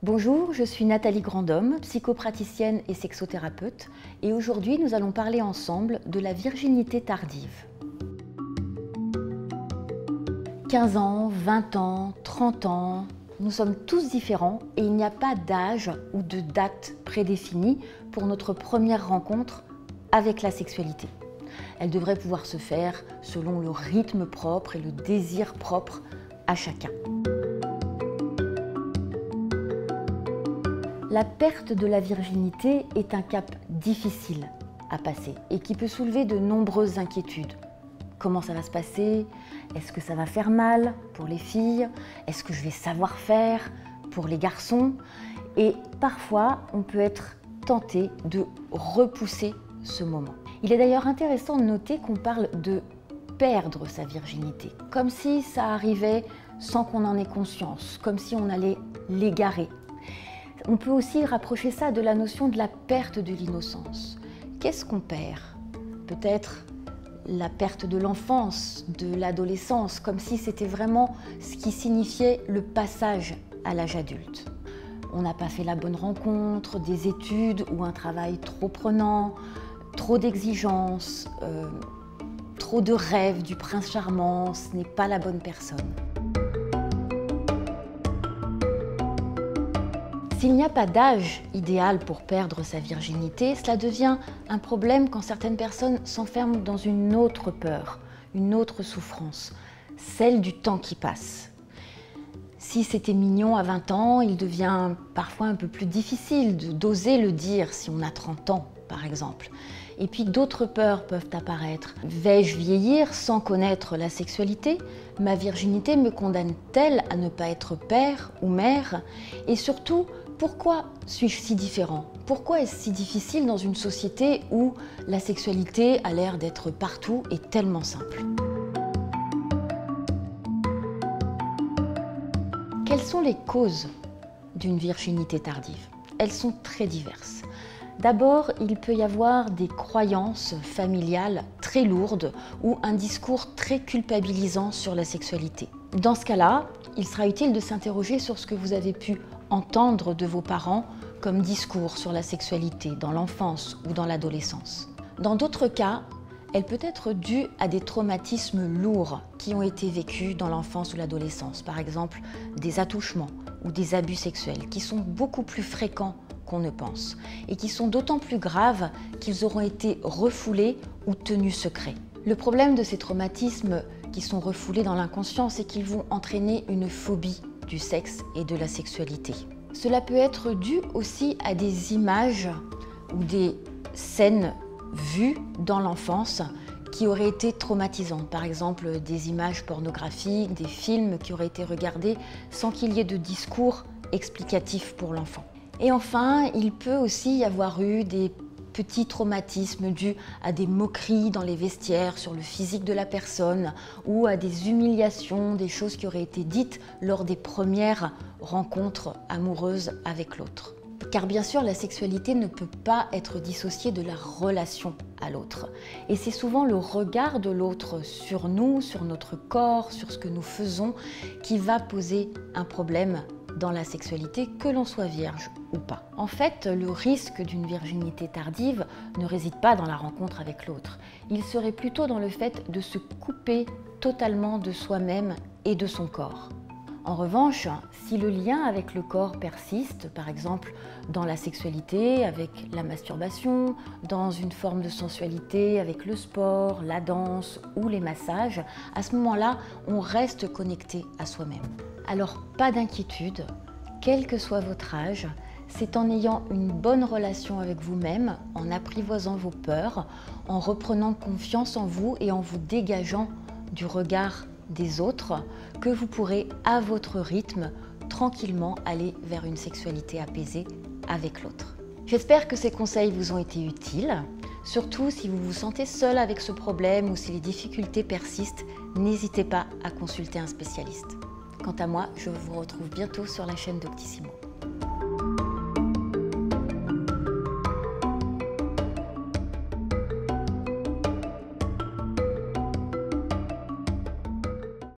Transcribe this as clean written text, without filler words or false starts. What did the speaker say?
Bonjour, je suis Nathalie Grandhomme, psychopraticienne et sexothérapeute, et aujourd'hui nous allons parler ensemble de la virginité tardive. 15 ans, 20 ans, 30 ans, nous sommes tous différents et il n'y a pas d'âge ou de date prédéfinie pour notre première rencontre avec la sexualité. Elle devrait pouvoir se faire selon le rythme propre et le désir propre à chacun. La perte de la virginité est un cap difficile à passer et qui peut soulever de nombreuses inquiétudes. Comment ça va se passer? Est-ce que ça va faire mal pour les filles? Est-ce que je vais savoir faire pour les garçons? Et parfois, on peut être tenté de repousser ce moment. Il est d'ailleurs intéressant de noter qu'on parle de perdre sa virginité, comme si ça arrivait sans qu'on en ait conscience, comme si on allait l'égarer. On peut aussi rapprocher ça de la notion de la perte de l'innocence. Qu'est-ce qu'on perd? Peut-être la perte de l'enfance, de l'adolescence, comme si c'était vraiment ce qui signifiait le passage à l'âge adulte. On n'a pas fait la bonne rencontre, des études ou un travail trop prenant, trop d'exigences, trop de rêves du prince charmant, ce n'est pas la bonne personne. S'il n'y a pas d'âge idéal pour perdre sa virginité, cela devient un problème quand certaines personnes s'enferment dans une autre peur, une autre souffrance, celle du temps qui passe. Si c'était mignon à 20 ans, il devient parfois un peu plus difficile d'oser le dire si on a 30 ans, par exemple. Et puis d'autres peurs peuvent apparaître. Vais-je vieillir sans connaître la sexualité? Ma virginité me condamne-t-elle à ne pas être père ou mère? Et surtout, pourquoi suis-je si différent? Pourquoi est-ce si difficile dans une société où la sexualité a l'air d'être partout et tellement simple? Quelles sont les causes d'une virginité tardive? Elles sont très diverses. D'abord, il peut y avoir des croyances familiales très lourdes ou un discours très culpabilisant sur la sexualité. Dans ce cas-là, il sera utile de s'interroger sur ce que vous avez pu entendre de vos parents comme discours sur la sexualité dans l'enfance ou dans l'adolescence. Dans d'autres cas, elle peut être due à des traumatismes lourds qui ont été vécus dans l'enfance ou l'adolescence, par exemple des attouchements ou des abus sexuels qui sont beaucoup plus fréquents qu'on ne pense et qui sont d'autant plus graves qu'ils auront été refoulés ou tenus secrets. Le problème de ces traumatismes qui sont refoulés dans l'inconscient, c'est qu'ils vont entraîner une phobie du sexe et de la sexualité. Cela peut être dû aussi à des images ou des scènes vues dans l'enfance qui auraient été traumatisantes. Par exemple, des images pornographiques, des films qui auraient été regardés sans qu'il y ait de discours explicatif pour l'enfant. Et enfin, il peut aussi y avoir eu des petits traumatismes dus à des moqueries dans les vestiaires sur le physique de la personne ou à des humiliations, des choses qui auraient été dites lors des premières rencontres amoureuses avec l'autre. Car bien sûr, la sexualité ne peut pas être dissociée de la relation à l'autre. Et c'est souvent le regard de l'autre sur nous, sur notre corps, sur ce que nous faisons, qui va poser un problème dans la sexualité, que l'on soit vierge ou pas. En fait, le risque d'une virginité tardive ne réside pas dans la rencontre avec l'autre. Il serait plutôt dans le fait de se couper totalement de soi-même et de son corps. En revanche, si le lien avec le corps persiste, par exemple dans la sexualité, avec la masturbation, dans une forme de sensualité, avec le sport, la danse ou les massages, à ce moment-là, on reste connecté à soi-même. Alors pas d'inquiétude, quel que soit votre âge, c'est en ayant une bonne relation avec vous-même, en apprivoisant vos peurs, en reprenant confiance en vous et en vous dégageant du regard des autres, que vous pourrez, à votre rythme, tranquillement aller vers une sexualité apaisée avec l'autre. J'espère que ces conseils vous ont été utiles. Surtout, si vous vous sentez seul avec ce problème ou si les difficultés persistent, n'hésitez pas à consulter un spécialiste. Quant à moi, je vous retrouve bientôt sur la chaîne Doctissimo.